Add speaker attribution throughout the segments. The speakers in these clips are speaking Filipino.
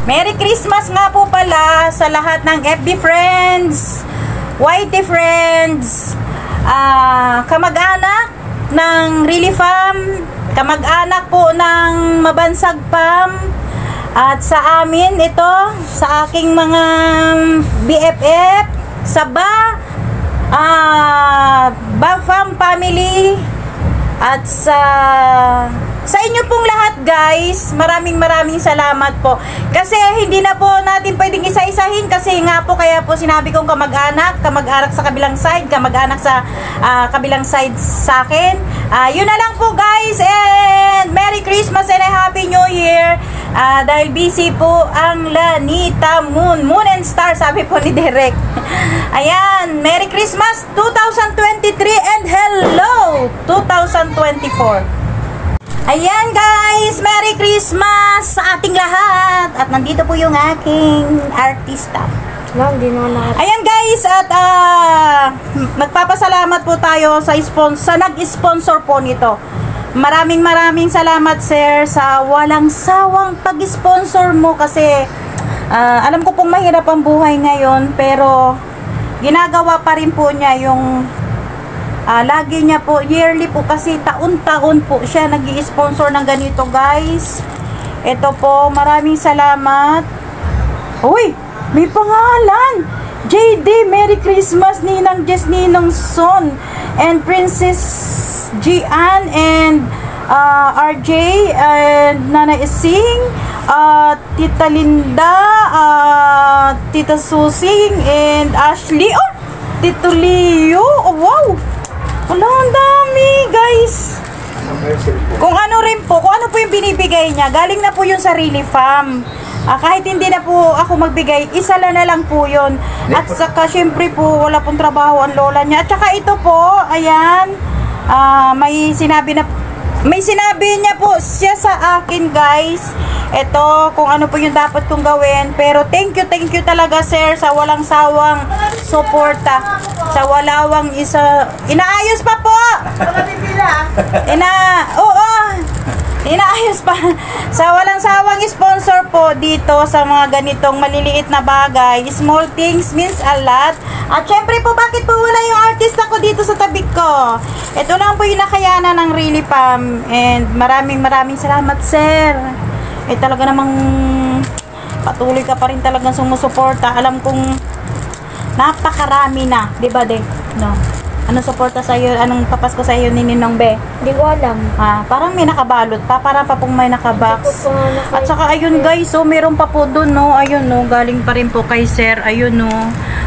Speaker 1: Merry Christmas nga po pala sa lahat ng FB friends, YT friends, kamag-anak ng Really Fam, kamag-anak po ng Mabansag Fam, at sa amin ito, sa aking mga BFF, sa Fam family, at sa inyo pong lahat guys, maraming salamat po. Kasi hindi na po natin pwedeng isa-isahin kasi nga po, kaya po sinabi kong kamag-anak sa kabilang side, kamag-anak sa kabilang side sa akin. Yun na lang po guys, and Merry Christmas and a Happy New Year. Dahil busy po ang Lanita Moon and Star, sabi po ni Derek. Ayan, Merry Christmas 2023 and hello 2024. Ayan guys, Merry Christmas sa ating lahat. At nandito po yung aking artista. Ayan guys, at nagpapasalamat po tayo sa nag-sponsor po nito. Maraming salamat sir sa walang sawang pag-sponsor mo, kasi alam ko pong mahirap ang buhay ngayon, pero ginagawa pa rin po niya yung lagi niya po, yearly po, kasi taon-taon po siya nag-i-sponsor ng ganito guys. Ito po, maraming salamat. Uy, may pangalan! JD, Merry Christmas, Ninang Jess, Ninong Son, and Princess Gian, and RJ, and Nana Ising, Tita Linda, Tita Susing, and Ashley, Tito Leo. Oh, wow! Wala, ang dami guys. Kung ano po yung binibigay niya, galing na po yun sa Really Fam. Kahit hindi na po ako magbigay, isa na lang po yun. At saka syempre po, wala pong trabaho ang lola niya. At saka ito po, ayan, may sinabi niya po siya sa akin guys. Ito, kung ano po yung dapat kong gawin. Pero thank you talaga sir sa walang sawang suporta. Sa walawang inaayos pa po. Inaayos pa. Sa walang sawang sponsor po dito sa mga ganitong maliliit na bagay. Small things means a lot. At syempre po, bakit po wala yung artista ko dito sa tabi ko? Ito lang po yung nakayanan ng Really Fam. And maraming salamat sir. Talaga namang patuloy ka pa rin talagang sumusuporta. Alam kong napakarami na, di ba de? No. Anong suporta sa iyo? Anong papasko sa iyo ni Ninong Be?
Speaker 2: Hindi ko alam.
Speaker 1: Parang may nakabalot pa, para pa pong may nakabox. At saka ayun guys, meron pa po doon, no. Ayun, no, galing pa rin po kay sir. Ayun, no.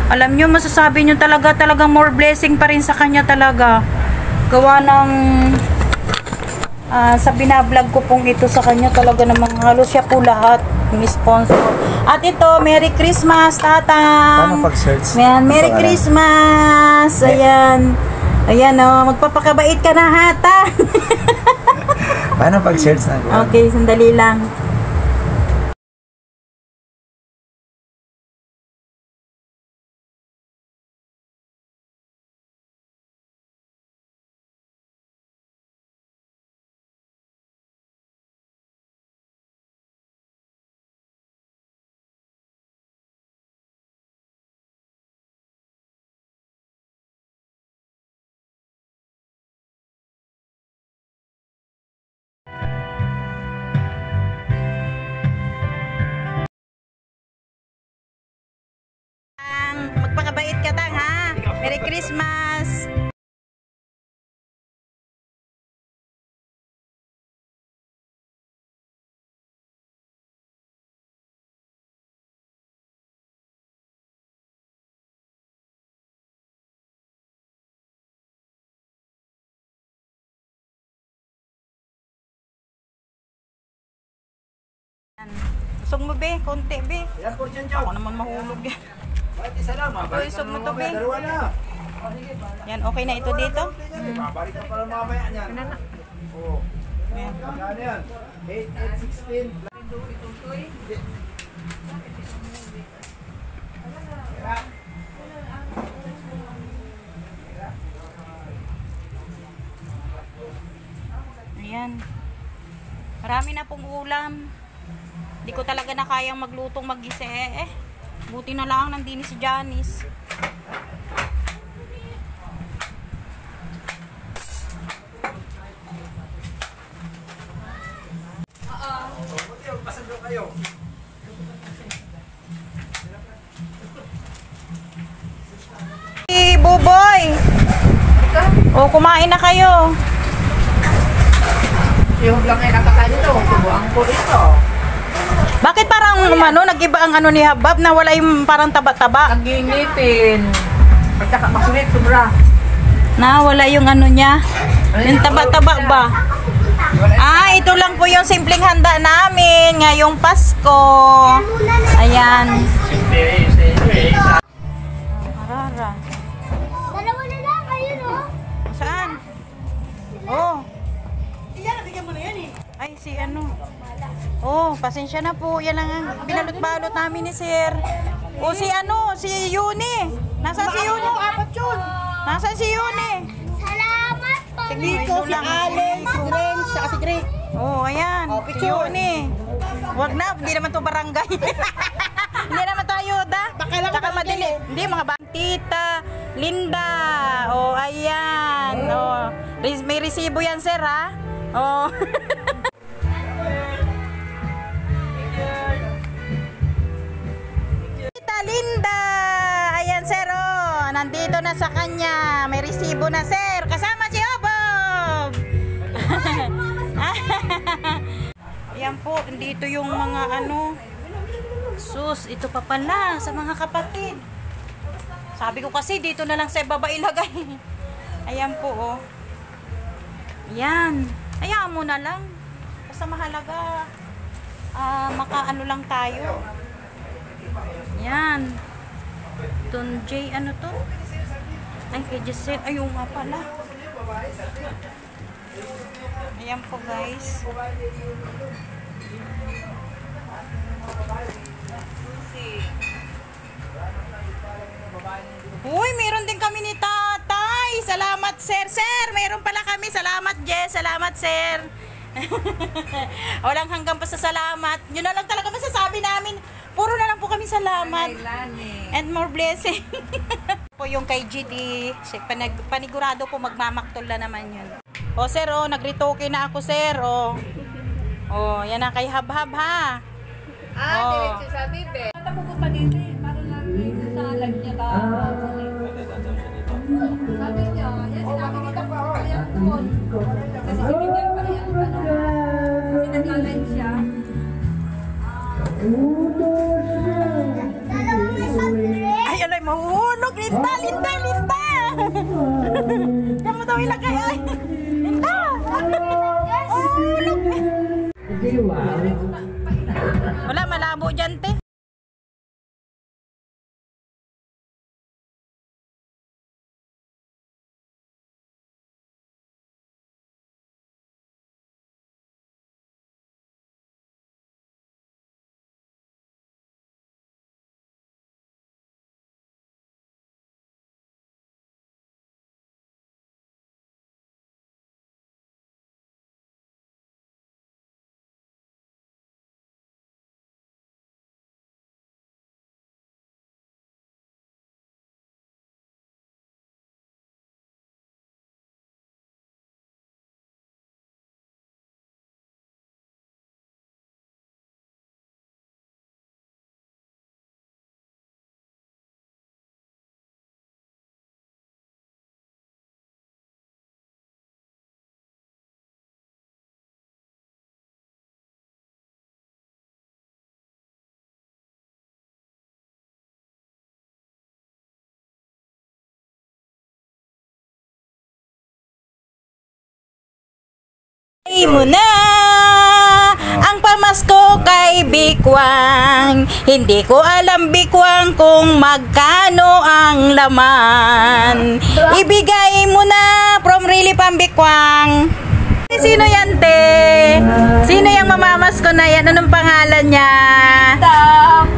Speaker 1: Alam nyo, masasabi nyo talagang more blessing pa rin sa kanya talaga. Gawa ng sa binablog ko pong ito sa kanya, talaga namang halos siya po lahat yung sponsor. At ito, Merry Christmas tatang.
Speaker 3: Paano pag-search?
Speaker 1: Merry Christmas. Ayan. Ayan, magpapakabait ka na hata.
Speaker 3: Paano pag-search na?
Speaker 1: Okay, sandali lang. Magpakabait ka tang ha. Merry Christmas. Usog mo be, konti be. Ako naman mahulog yan. Ito, isog mo to be. Yan, okay na ito dito.
Speaker 3: Babalik ka pala mamaya niyan. Oo. Magkano yan? 8, 8, 16.
Speaker 1: Ayan. Marami na pong ulam. Di ko talaga na kayang maglutong mag-isa eh. Buti na lang nandini si Janice.
Speaker 3: Pasando kayo.
Speaker 1: Hey, Buboy! O, kumain na kayo.
Speaker 2: Yung lang ay nakakain ito. Subuan ko ito.
Speaker 1: Bakit parang nag-iba ang ano ni Habab na wala yung parang taba-taba?
Speaker 2: Nagingipin. At saka makulit, sobra.
Speaker 1: Na wala yung ano niya. Yung taba-taba ba? Ah, ito lang po yung simpleng handa namin ngayong Pasko. Ayan. Arara.
Speaker 4: Dalawa na lang, ayun o.
Speaker 1: Saan? Oh.
Speaker 4: Iyan, bigyan mo na yan eh.
Speaker 1: Ay, si ano. Oh, pasensya na po. Yan lang ang binalot-balot namin ni Sir. O si ano, si Yuni. Nasaan si Yuni?
Speaker 4: Apat yun.
Speaker 1: Nasaan si Yuni?
Speaker 4: Salamat po.
Speaker 1: Dito, si
Speaker 4: Allen, si Ren, saka si Drake.
Speaker 1: Oh, ayan.
Speaker 4: Oh,
Speaker 1: Si
Speaker 4: picture.
Speaker 1: Yuni. Wag na, hindi naman to barangay. Hindi naman tayo, da.
Speaker 4: Baka lang
Speaker 1: Tsaka
Speaker 4: barangay
Speaker 1: madali.
Speaker 4: eh.
Speaker 1: Hindi, mga Tita, Linda. Oh, ayan. Oh, may resibo yan, Sir, ha? Oh. Tita Linda. Ayan, Sir, oh. Nandito na sa kanya. May resibo na, Sir. Kasama si Obob. Ayan po, dito yung mga ano. Sus, ito pa pala sa mga kapatid. Sabi ko kasi dito na lang sa baba ilagay. Ayan po, oh. Ayan. Hayaan mo na lang. Basta mahalaga. Makaano lang tayo. Ayan. Ton J, ano to? Ay, kay Giselle. Ayun nga pala. Ayan po, guys. Uy, meron din kami ni Tatay. Salamat, Sir. Sir, meron pala kami. Salamat, Jess. Salamat, Sir. Walang hanggang pa sa salamat. Yun na lang talaga masasabi namin. Puro na lang po kami salamat. And more blessing. Po yung kay GD. Panigurado po magmamaktol na naman yun. O, Sir, oh, nagritoke na ako, Sir. Oh, yan na kay Habhab, ha.
Speaker 2: Diretso sa bibe. Pupunta din eh. Para lang dito sa lag niya ka. Sabi niya, yan sinabi kita pa. Kaya doon. Kasi si Miguel pa yan. Kasi nag-live siya.
Speaker 1: Ay, alay, mahulog. Linda, Linda, Linda. Kamu daw ilagay, ay. Linda. Mahulog. Wala, malabo dyan, te. Ay mo na ang pamasko kay Bikwang. Hindi ko alam, Bikwang, kung magkano ang laman. Ibigay mo na from really Bikwang. Sino yan, te? Sino yung mamamasko na yan? Anong pangalan niya?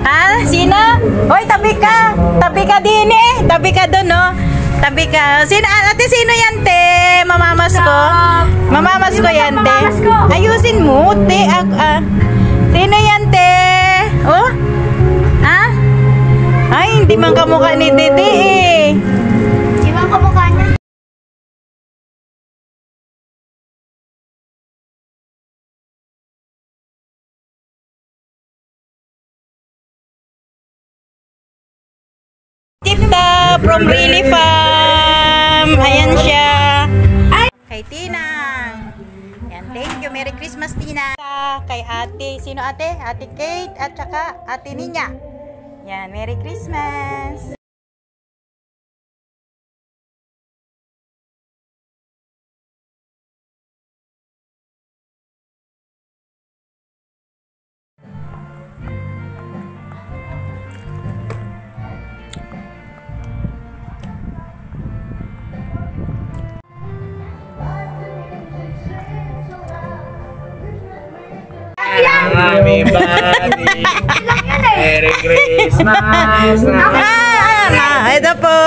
Speaker 1: Ha? Sino? Hoy, tabi ka. Tabi ka din eh. Tabi ka doon, no? Tabi ka. Ate, sino yan, te? Mamamasko? Mamamasko yan, te. Ayusin mo, te. Sino yan, te? Hindi man kamukha ni Dede eh.
Speaker 4: Di ba ang kamukha niya?
Speaker 1: Tita from Really Farm. Ayan siya. Ay! Kay Tinang. Yan, thank you. Merry Christmas, Tina. Kay ate, sino ate? Ate Kate at saka ate Ninya. Yan, Merry Christmas.
Speaker 3: Happy birthday. Merry Christmas.
Speaker 1: Ito po.